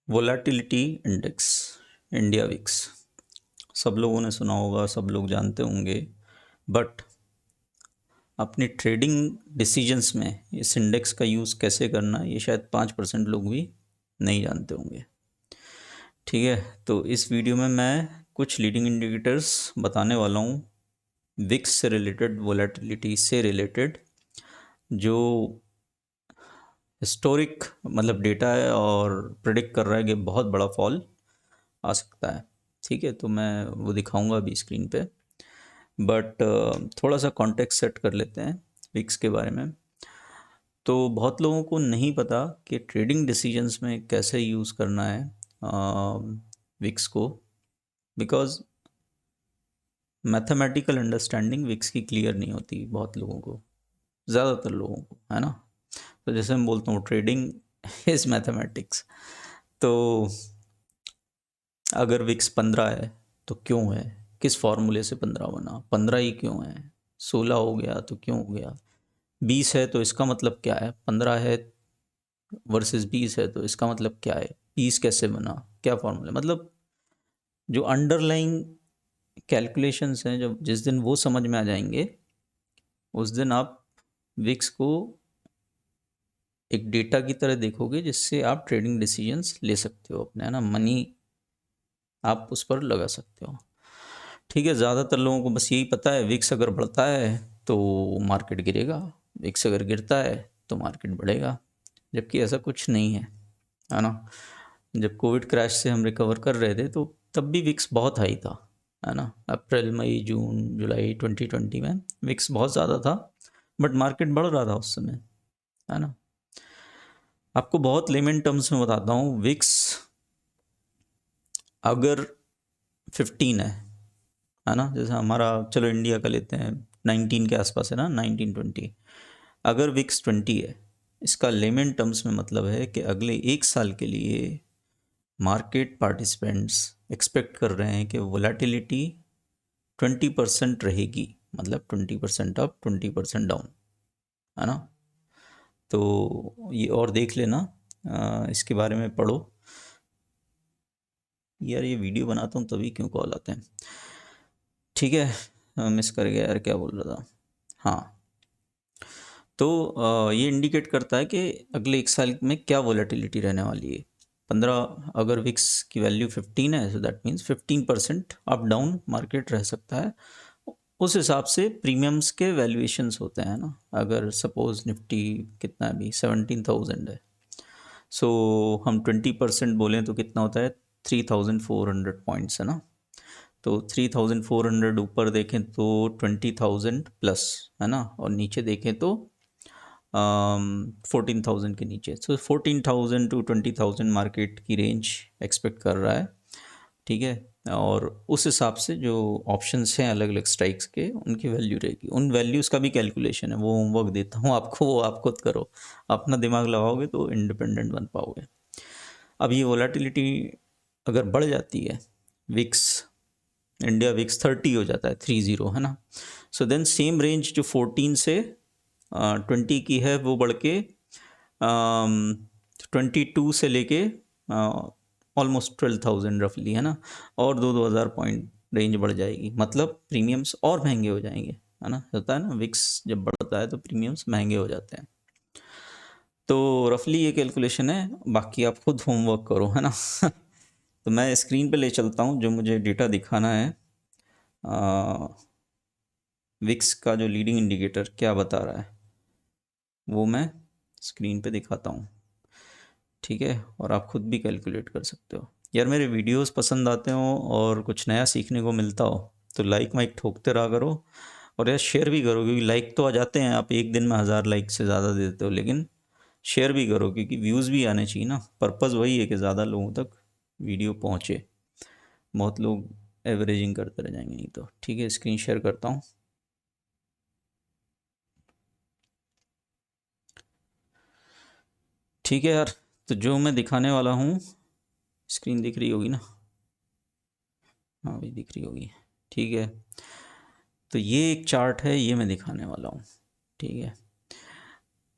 Volatility index, India VIX, सब लोगों ने सुना होगा, सब लोग जानते होंगे। बट अपनी ट्रेडिंग डिसीजंस में इस इंडेक्स का यूज़ कैसे करना, ये शायद 5% लोग भी नहीं जानते होंगे। ठीक है, तो इस वीडियो में मैं कुछ लीडिंग इंडिकेटर्स बताने वाला हूँ विक्स से रिलेटेड, वोलेटिलिटी से रिलेटेड, जो हिस्टोरिक मतलब डेटा है और प्रिडिक्ट कर रहा है कि बहुत बड़ा फॉल आ सकता है। ठीक है, तो मैं वो दिखाऊंगा अभी स्क्रीन पे। बट थोड़ा सा कॉन्टेक्स्ट सेट कर लेते हैं विक्स के बारे में। तो बहुत लोगों को नहीं पता कि ट्रेडिंग डिसीजंस में कैसे यूज़ करना है विक्स को, बिकॉज मैथमेटिकल अंडरस्टैंडिंग विक्स की क्लियर नहीं होती बहुत लोगों को, ज़्यादातर लोगों को, है ना। तो जैसे मैं बोलता हूँ ट्रेडिंग इज़ मैथमेटिक्स। तो अगर विक्स 15 है तो क्यों है, किस फॉर्मूले से 15 बना, 15 ही क्यों है, 16 हो गया तो क्यों हो गया, 20 है तो इसका मतलब क्या है, 15 है वर्सेस 20 है तो इसका मतलब क्या है, 20 कैसे बना, क्या फॉर्मूला, मतलब जो अंडरलाइंग कैलकुलेशंस हैं, जब जिस दिन वो समझ में आ जाएंगे उस दिन आप विक्स को एक डेटा की तरह देखोगे जिससे आप ट्रेडिंग डिसीजंस ले सकते हो अपने, है ना, मनी आप उस पर लगा सकते हो। ठीक है, ज़्यादातर लोगों को बस यही पता है विक्स अगर बढ़ता है तो मार्केट गिरेगा, विक्स अगर गिरता है तो मार्केट बढ़ेगा, जबकि ऐसा कुछ नहीं है ना। जब कोविड क्रैश से हम रिकवर कर रहे थे तो तब भी विक्स बहुत हाई था, है ना। अप्रैल मई जून जुलाई 2020 में विक्स बहुत ज़्यादा था, बट मार्केट बढ़ रहा था उस समय, है ना। आपको बहुत लेमन टर्म्स में बताता हूँ, विक्स अगर 15 है ना, जैसे हमारा, चलो इंडिया का लेते हैं, 19 के आसपास है ना, 1920, अगर विक्स 20 है, इसका लेमन टर्म्स में मतलब है कि अगले एक साल के लिए मार्केट पार्टिसिपेंट्स एक्सपेक्ट कर रहे हैं कि वोलेटिलिटी 20% रहेगी, मतलब 20% अप 20% डाउन, है ना। तो ये और देख लेना, इसके बारे में पढ़ो। यार ये वीडियो बनाता हूँ तभी क्यों कॉल आते हैं। ठीक है, मिस कर गया यार, क्या बोल रहा था। हाँ, तो ये इंडिकेट करता है कि अगले एक साल में क्या वोलेटिलिटी रहने वाली है। 15, अगर विक्स की वैल्यू 15 है तो that means 15% up down market रह सकता है। उस हिसाब से प्रीमियम्स के वैल्यूएशंस होते हैं ना। अगर सपोज निफ्टी कितना है अभी 17,000 है, सो हम 20% बोलें तो कितना होता है, 3,400 पॉइंट्स, है ना। तो 3,400 ऊपर देखें तो 20,000 प्लस, है ना, और नीचे देखें तो 14,000 के नीचे। सो 14,000 टू 20,000 मार्केट की रेंज एक्सपेक्ट कर रहा है। ठीक है, और उस हिसाब से जो ऑप्शंस हैं अलग अलग स्ट्राइक्स के, उनकी वैल्यू रहेगी। उन वैल्यूज़ का भी कैलकुलेशन है, वो होमवर्क देता हूँ आपको, वो आप खुद करो, अपना दिमाग लगाओगे तो इंडिपेंडेंट बन पाओगे। अब ये वोलेटिलिटी अगर बढ़ जाती है, विक्स, इंडिया विक्स 30 हो जाता है, 30, है ना। सो देन सेम रेंज जो 14 से 20 की है वो बढ़ के 22 से लेके ऑलमोस्ट 12,000 रफली, है ना। और 2-2 हज़ार पॉइंट रेंज बढ़ जाएगी, मतलब प्रीमियम्स और महंगे हो जाएंगे, है ना। होता है ना, विक्स जब बढ़ता है तो प्रीमियम्स महंगे हो जाते हैं। तो रफली ये कैलकुलेशन है, बाकी आप खुद होमवर्क करो, है ना। तो मैं स्क्रीन पे ले चलता हूँ जो मुझे डेटा दिखाना है। विक्स का जो लीडिंग इंडिकेटर क्या बता रहा है वो मैं स्क्रीन पे दिखाता हूँ। ठीक है, और आप खुद भी कैलकुलेट कर सकते हो। यार मेरे वीडियोस पसंद आते हो और कुछ नया सीखने को मिलता हो तो लाइक माइक ठोकते रहा करो, और यार शेयर भी करो, क्योंकि लाइक तो आ जाते हैं, आप एक दिन में 1,000 लाइक से ज़्यादा दे देते हो, लेकिन शेयर भी करो क्योंकि व्यूज़ भी आने चाहिए ना। पर्पज़ वही है कि ज़्यादा लोगों तक वीडियो पहुँचे। बहुत लोग एवरेजिंग करते रह जाएंगे नहीं तो। ठीक है, स्क्रीन शेयर करता हूँ। ठीक है यार, तो जो मैं दिखाने वाला हूँ, स्क्रीन दिख रही होगी ना, हाँ भाई दिख रही होगी। ठीक है, तो ये एक चार्ट है, ये मैं दिखाने वाला हूँ। ठीक है,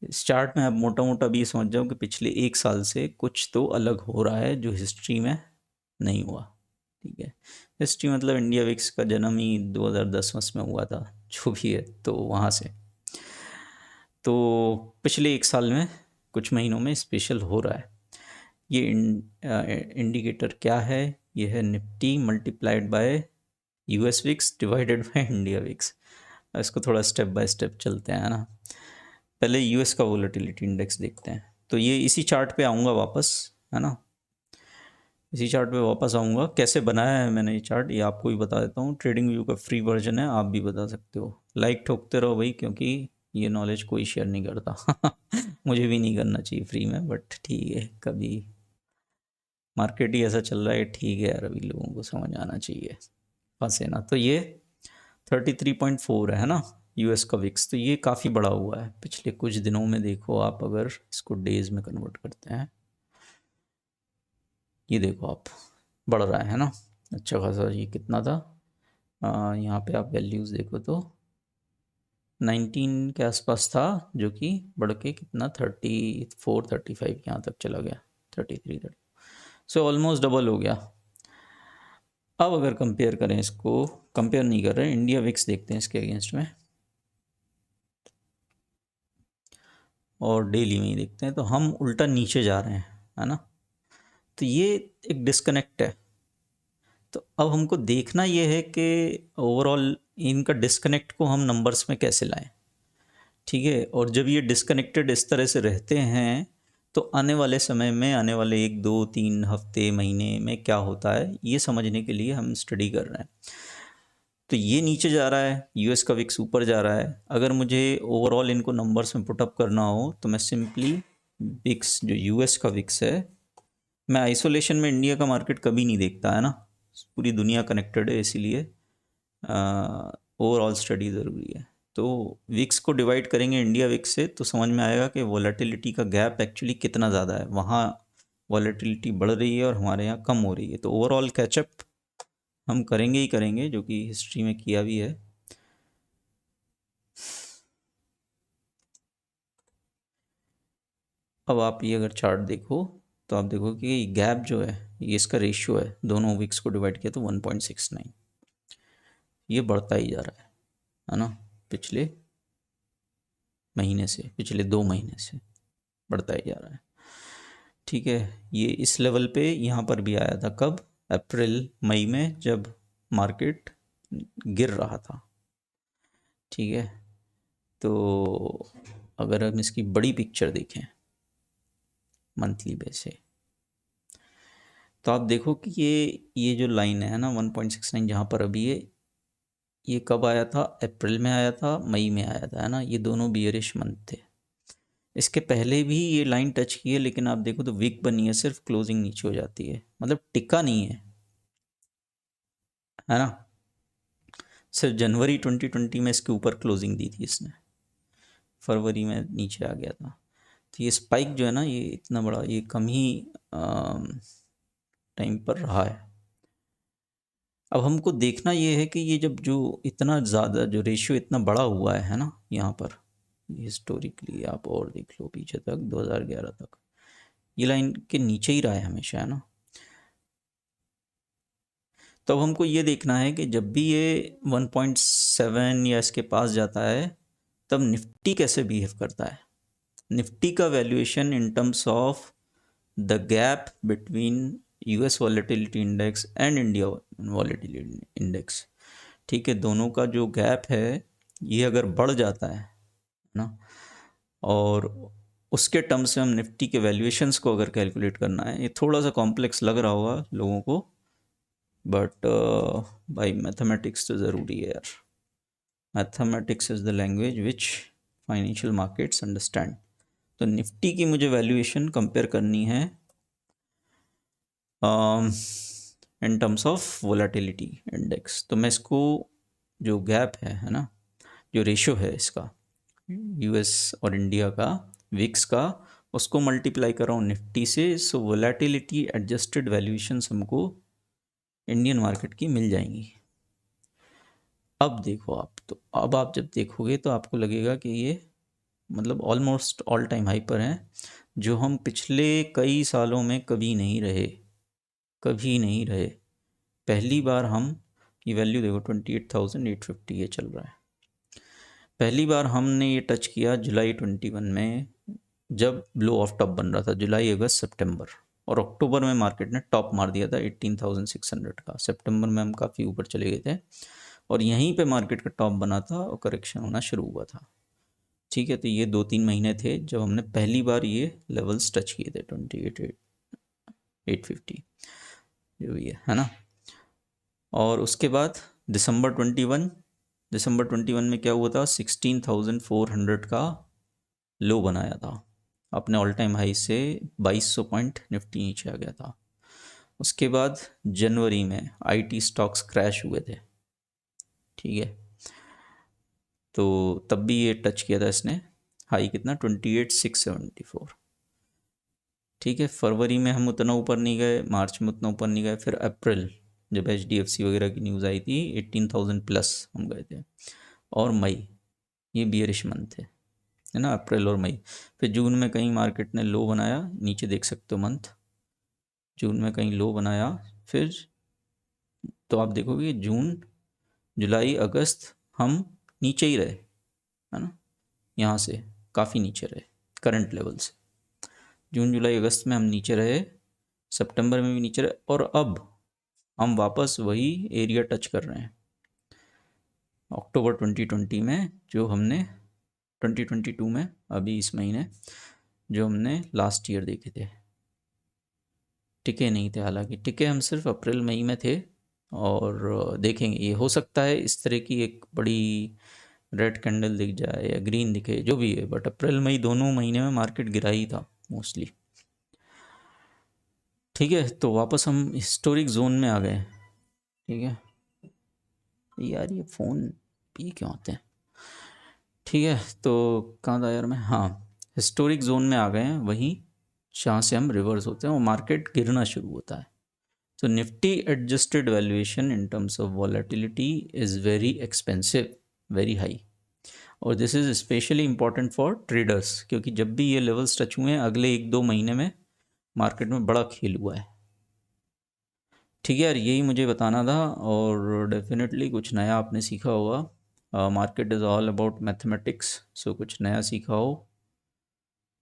इस चार्ट में आप मोटा मोटा भी ये समझ जाओ कि पिछले 1 साल से कुछ तो अलग हो रहा है जो हिस्ट्री में नहीं हुआ। ठीक है, हिस्ट्री मतलब इंडिया विक्स का जन्म ही 2010 में हुआ था, जो भी है, तो वहाँ से तो पिछले 1 साल में कुछ महीनों में स्पेशल हो रहा है। ये इंडिकेटर क्या है? ये है Nifty multiplied by US VIX divided by India VIX. इसको थोड़ा स्टेप बाय स्टेप चलते हैं, है ना। पहले यूएस का वोलेटिलिटी इंडेक्स देखते हैं। तो ये इसी चार्ट पे आऊँगा वापस, है ना। इसी चार्ट पे वापस आऊँगा। कैसे बनाया है मैंने ये चार्ट, ये आपको भी बता देता हूँ। ट्रेडिंग व्यू का फ्री वर्जन है, आप भी बता सकते हो। लाइक ठोकते रहो भाई, क्योंकि ये नॉलेज कोई शेयर नहीं करता। मुझे भी नहीं करना चाहिए फ्री में, बट ठीक है, कभी मार्केट ही ऐसा चल रहा है, ठीक है यार, अभी लोगों को समझ आना चाहिए, फंसे ना। तो ये 33.4 है ना यूएस का विक्स। तो ये काफ़ी बड़ा हुआ है पिछले कुछ दिनों में। देखो आप अगर इसको डेज में कन्वर्ट करते हैं, ये देखो आप, बढ़ रहा है ना अच्छा खासा। ये कितना था, यहाँ पे आप वैल्यूज़ देखो तो 19 के आसपास था, जो कि बढ़ के कितना 34 35 यहाँ तक चला गया, 33 सो ऑलमोस्ट डबल हो गया। अब अगर कंपेयर करें इसको, कंपेयर नहीं कर रहे, इंडिया विक्स देखते हैं इसके अगेंस्ट में, और डेली में ही देखते हैं, तो हम उल्टा नीचे जा रहे हैं, है ना। तो ये एक डिस्कनेक्ट है। तो अब हमको देखना ये है कि ओवरऑल इनका डिस्कनेक्ट को हम नंबर्स में कैसे लाएं। ठीक है, और जब ये डिस्कनेक्टेड इस तरह से रहते हैं, तो आने वाले समय में, आने वाले 1 2 3 हफ्ते महीने में क्या होता है, ये समझने के लिए हम स्टडी कर रहे हैं। तो ये नीचे जा रहा है, यूएस का विक्स ऊपर जा रहा है। अगर मुझे ओवरऑल इनको नंबर्स में पुटअप करना हो, तो मैं सिंपली विक्स, जो यूएस का विक्स है, मैं आइसोलेशन में इंडिया का मार्केट कभी नहीं देखता, है ना। पूरी दुनिया कनेक्टेड है, इसीलिए ओवरऑल स्टडी ज़रूरी है। तो विक्स को डिवाइड करेंगे इंडिया विक्स से, तो समझ में आएगा कि वॉलेटिलिटी का गैप एक्चुअली कितना ज़्यादा है। वहाँ वॉलेटिलिटी बढ़ रही है और हमारे यहाँ कम हो रही है। तो ओवरऑल कैचअप हम करेंगे ही करेंगे, जो कि हिस्ट्री में किया भी है। अब आप ये अगर चार्ट देखो, तो आप देखो कि गैप जो है, ये इसका रेशियो है, दोनों विक्स को डिवाइड किया तो 1.69। ये बढ़ता ही जा रहा है ना। पिछले महीने से, पिछले 2 महीने से बढ़ता ही जा रहा है। ठीक है, ये इस लेवल पे यहाँ पर भी आया था, कब? अप्रैल मई में, जब मार्केट गिर रहा था। ठीक है, तो अगर हम इसकी बड़ी पिक्चर देखें मंथली बेस, तो आप देखो कि ये जो लाइन है ना 1.69, जहाँ पर अभी ये कब आया था? अप्रैल में आया था, मई में आया था, है ना। ये दोनों बियरिश मंथ थे। इसके पहले भी ये लाइन टच की है, लेकिन आप देखो तो वीक बनी है, सिर्फ क्लोजिंग नीचे हो जाती है, मतलब टिका नहीं है ना। सिर्फ जनवरी 2020 में इसके ऊपर क्लोजिंग दी थी इसने, फरवरी में नीचे आ गया था। तो ये स्पाइक जो है ना, ये इतना बड़ा, ये कम ही टाइम पर रहा है। अब हमको देखना ये है कि ये जब जो इतना ज़्यादा, जो रेशियो इतना बड़ा हुआ है ना, यहाँ पर हिस्टोरिकली आप और देख लो पीछे तक, 2011 तक, ये लाइन के नीचे ही रहा है हमेशा, है ना। तो अब हमको ये देखना है कि जब भी ये 1.7 या इसके पास जाता है, तब निफ्टी कैसे बिहेव करता है। निफ्टी का valuation in terms of the gap between US volatility index and India volatility index. ठीक है, दोनों का जो गैप है, ये अगर बढ़ जाता है ना, और उसके टर्म्स में हम निफ्टी के वैल्यूएशंस को अगर कैलकुलेट करना है, ये थोड़ा सा कॉम्प्लेक्स लग रहा होगा लोगों को, बट भाई मैथमेटिक्स तो ज़रूरी है यार। Mathematics is the language which financial markets understand. तो निफ्टी की मुझे वैल्यूएशन कंपेयर करनी है इन टर्म्स ऑफ वोलेटिलिटी इंडेक्स। तो मैं इसको, जो गैप है ना, जो रेशियो है इसका यूएस और इंडिया का, विक्स का, उसको मल्टीप्लाई कर रहा हूँ निफ्टी से। सो वोलेटिलिटी एडजस्टेड वैल्यूएशंस हमको इंडियन मार्केट की मिल जाएंगी। अब देखो आप, तो अब आप जब देखोगे तो आपको लगेगा कि ये मतलब ऑलमोस्ट ऑल टाइम हाई पर हैं, जो हम पिछले कई सालों में कभी नहीं रहे, कभी नहीं रहे। पहली बार हम, ये वैल्यू देखो 28,850 ये चल रहा है। पहली बार हमने ये टच किया जुलाई 21 में, जब लो ऑफ टॉप बन रहा था, जुलाई अगस्त सितंबर, और अक्टूबर में मार्केट ने टॉप मार दिया था 18,600 का। सितंबर में हम काफ़ी ऊपर चले गए थे और यहीं पे मार्केट का टॉप बना था और करेक्शन होना शुरू हुआ था। ठीक है, तो ये 2-3 महीने थे जब हमने पहली बार ये लेवल्स टच किए थे 28,850 जो भी है ना। और उसके बाद दिसंबर 21 में क्या हुआ था, 16,400 का लो बनाया था, अपने ऑल टाइम हाई से 2200 पॉइंट निफ्टी नीचे आ गया था। उसके बाद जनवरी में आईटी स्टॉक्स क्रैश हुए थे, ठीक है, तो तब भी ये टच किया था इसने, हाई कितना 28,674। ठीक है, फरवरी में हम उतना ऊपर नहीं गए, मार्च में उतना ऊपर नहीं गए, फिर अप्रैल जब HDFC वगैरह की न्यूज़ आई थी 18,000 प्लस हम गए थे। और मई, ये बियरिश मंथ थे, है ना, अप्रैल और मई। फिर जून में कहीं मार्केट ने लो बनाया, नीचे देख सकते हो मंथ, जून में कहीं लो बनाया। फिर तो आप देखोगे जून जुलाई अगस्त हम नीचे ही रहे, है ना, यहाँ से काफ़ी नीचे रहे करंट लेवल से। जून जुलाई अगस्त में हम नीचे रहे, सितंबर में भी नीचे रहे, और अब हम वापस वही एरिया टच कर रहे हैं अक्टूबर 2020 में, जो हमने 2022 में, अभी इस महीने जो हमने लास्ट ईयर देखे थे। टिके नहीं थे, हालांकि टिके हम सिर्फ अप्रैल मई में थे। और देखेंगे, ये हो सकता है इस तरह की एक बड़ी रेड कैंडल दिख जाए या ग्रीन दिखे, जो भी है, बट अप्रैल मई दोनों महीने में मार्केट गिरा ही था मोस्टली। ठीक है, तो वापस हम हिस्टोरिक जोन में आ गए। ठीक है यार, ये फ़ोन ये क्यों आते हैं। ठीक है, तो कहाँ था यार मैं, हाँ, हिस्टोरिक जोन में आ गए हैं, वहीं जहाँ से हम रिवर्स होते हैं और मार्केट गिरना शुरू होता है। तो Nifty adjusted valuation in terms of volatility is very expensive, very high. और this is specially important for traders, क्योंकि जब भी ये लेवल्स टच हुए हैं, अगले 1-2 महीने में मार्केट में बड़ा खेल हुआ है। ठीक है यार, यही मुझे बताना था, और डेफिनेटली कुछ नया आपने सीखा होगा। Market is all about mathematics, so कुछ नया सीखा हो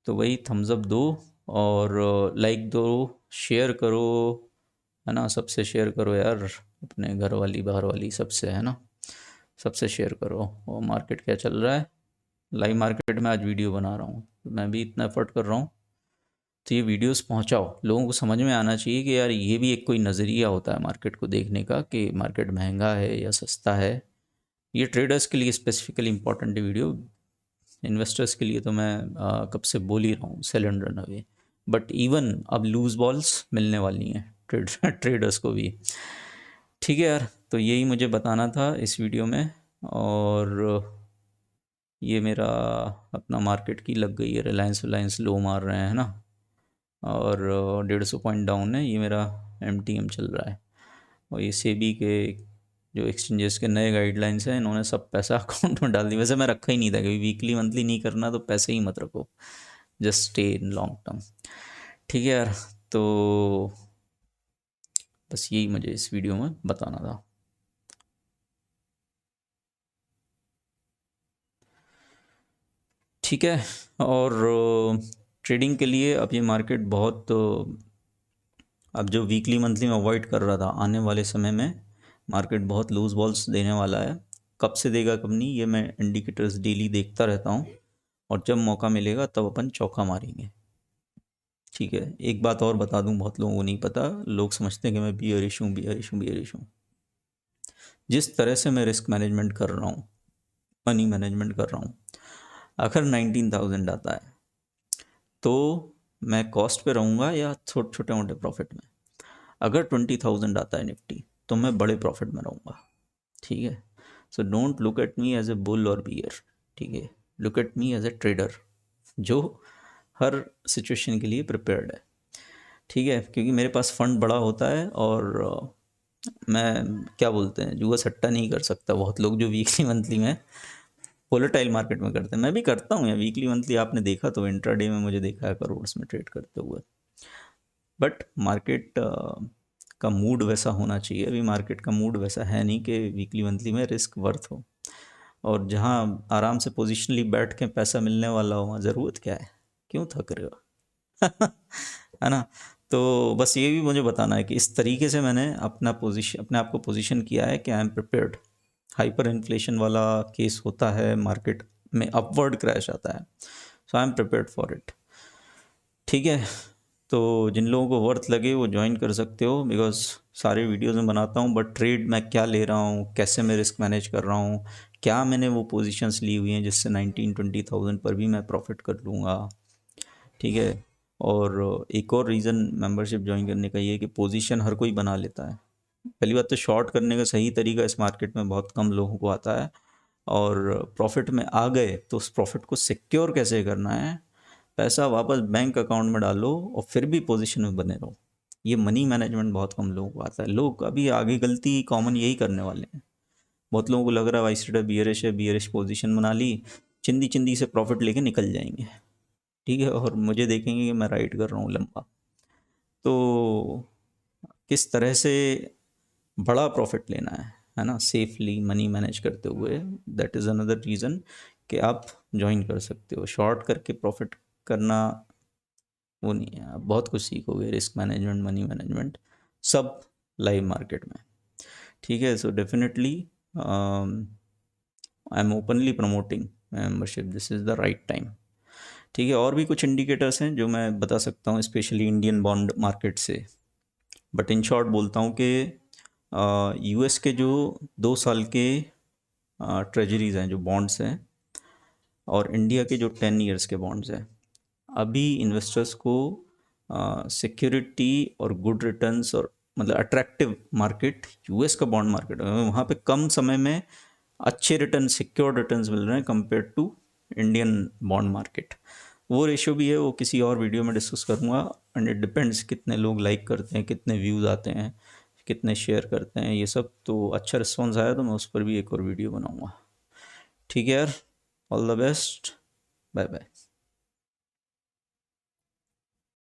तो वही थम्स अप दो, और लाइक दो, शेयर करो, है ना, सबसे शेयर करो यार, अपने घर वाली बाहर वाली सबसे, है ना, सबसे शेयर करो। और मार्केट क्या चल रहा है, लाइव मार्केट में आज वीडियो बना रहा हूँ, मैं भी इतना एफर्ट कर रहा हूँ, तो ये वीडियोस पहुँचाओ, लोगों को समझ में आना चाहिए कि यार ये भी एक कोई नज़रिया होता है मार्केट को देखने का, कि मार्केट महंगा है या सस्ता है। ये ट्रेडर्स के लिए स्पेसिफिकली इम्पॉर्टेंट है वीडियो, इन्वेस्टर्स के लिए तो मैं कब से बोल ही रहा हूँ, sell and run away. But even अब लूज बॉल्स मिलने वाली हैं ट्रेडर्स को भी। ठीक है यार, तो यही मुझे बताना था इस वीडियो में। और ये मेरा अपना मार्केट की लग गई है, रिलायंस लो मार रहे हैं, है ना, और 150 पॉइंट डाउन है, ये मेरा MTM चल रहा है। और ये सेबी के जो एक्सचेंजेस के नए गाइडलाइंस हैं, इन्होंने सब पैसा अकाउंट में डाल दिया। वैसे मैं रखा ही नहीं था, क्योंकि वीकली मंथली नहीं करना, तो पैसे ही मत रखो, just stay in long term. ठीक है यार, तो बस यही मुझे इस वीडियो में बताना था। ठीक है, और ट्रेडिंग के लिए अब ये मार्केट बहुत, अब जो वीकली मंथली में अवॉइड कर रहा था, आने वाले समय में मार्केट बहुत लूज बॉल्स देने वाला है। कब से देगा कब नहीं, ये मैं इंडिकेटर्स डेली देखता रहता हूँ, और जब मौका मिलेगा तब अपन चौका मारेंगे। ठीक है, एक बात और बता दूं, बहुत लोगों को नहीं पता, लोग समझते हैं कि मैं बियरिश हूँ, बियरिश हूँ, बियरिश हूँ। जिस तरह से मैं रिस्क मैनेजमेंट कर रहा हूँ, मनी मैनेजमेंट कर रहा हूँ, अगर 19,000 आता है तो मैं कॉस्ट पे रहूँगा या छोटे मोटे प्रॉफिट में। अगर 20,000 आता है निफ्टी, तो मैं बड़े प्रॉफिट में रहूँगा। ठीक है, so don't look at me as a bull और बियर। ठीक है, look at me as a trader, जो हर सिचुएशन के लिए प्रिपेयर्ड है। ठीक है, क्योंकि मेरे पास फंड बड़ा होता है, और मैं क्या बोलते हैं, जुआ सट्टा नहीं कर सकता। बहुत लोग जो वीकली मंथली में वोलेटाइल मार्केट में करते हैं, मैं भी करता हूँ यार, वीकली मंथली आपने देखा तो इंट्राडे में मुझे देखा है करोड़ में ट्रेड करते हुए। बट मार्केट का मूड वैसा होना चाहिए, अभी मार्केट का मूड वैसा है नहीं कि वीकली मंथली में रिस्क वर्थ हो, और जहाँ आराम से पोजिशनली बैठ के पैसा मिलने वाला हो वहाँ ज़रूरत क्या है, क्यों थक रहे हो है ना। तो बस ये भी मुझे बताना है कि इस तरीके से मैंने अपने आप को पोजीशन किया है कि I am prepared. Hyper inflation वाला केस होता है, मार्केट में अपवर्ड क्रैश आता है, so I am prepared for it. ठीक है, तो जिन लोगों को वर्थ लगे वो ज्वाइन कर सकते हो, बिकॉज सारे वीडियोस में बनाता हूँ, बट ट्रेड मैं क्या ले रहा हूँ, कैसे मैं रिस्क मैनेज कर रहा हूँ, क्या मैंने वो पोजीशंस ली हुई हैं जिससे 19-20 थाउजेंड पर भी मैं प्रॉफिट कर लूँगा। ठीक है, और एक और रीज़न मेंबरशिप ज्वाइन करने का ये है कि पोजीशन हर कोई बना लेता है। पहली बात तो शॉर्ट करने का सही तरीका इस मार्केट में बहुत कम लोगों को आता है, और प्रॉफिट में आ गए तो उस प्रॉफिट को सिक्योर कैसे करना है, पैसा वापस बैंक अकाउंट में डालो और फिर भी पोजीशन में बने रहो। ये मनी मैनेजमेंट बहुत कम लोगों को आता है। लोग अभी आगे गलती कॉमन यही करने वाले हैं। बहुत लोगों को लग रहा है भाई सीधा बियरिश है, बियरिश पोजीशन बना ली, चिंदी चिंदी से प्रॉफिट लेके निकल जाएंगे। ठीक है, और मुझे देखेंगे कि मैं राइड कर रहा हूँ लंबा। तो किस तरह से बड़ा प्रॉफिट लेना है ना, सेफली मनी मैनेज करते हुए, दैट इज़ अनदर रीज़न कि आप ज्वाइन कर सकते हो। शॉर्ट करके प्रॉफिट करना वो नहीं है, आप बहुत कुछ सीखोगे, रिस्क मैनेजमेंट, मनी मैनेजमेंट, सब लाइव मार्केट में। ठीक है, so definitely I am openly promoting membership, this is the right time. ठीक है, और भी कुछ इंडिकेटर्स हैं जो मैं बता सकता हूँ, स्पेशली इंडियन बॉन्ड मार्केट से। बट इन शॉर्ट बोलता हूँ कि यूएस के जो 2 साल के ट्रेजरीज हैं, जो बॉन्ड्स हैं, और इंडिया के जो 10 ईयर्स के बॉन्ड्स हैं, अभी इन्वेस्टर्स को सिक्योरिटी और गुड रिटर्न्स, और मतलब अट्रैक्टिव मार्केट यूएस का बॉन्ड मार्केट है, वहाँ पे कम समय में अच्छे रिटर्न, सिक्योर रिटर्न्स मिल रहे हैं compare to Indian bond market. वो रेशियो भी है, वो किसी और वीडियो में डिस्कस करूँगा। एंड इट डिपेंड्स कितने लोग लाइक करते हैं, कितने व्यूज़ आते हैं, कितने शेयर करते हैं, ये सब। तो अच्छा रिस्पॉन्स आया तो मैं उस पर भी एक और वीडियो बनाऊँगा। ठीक है यार, all the best, bye bye.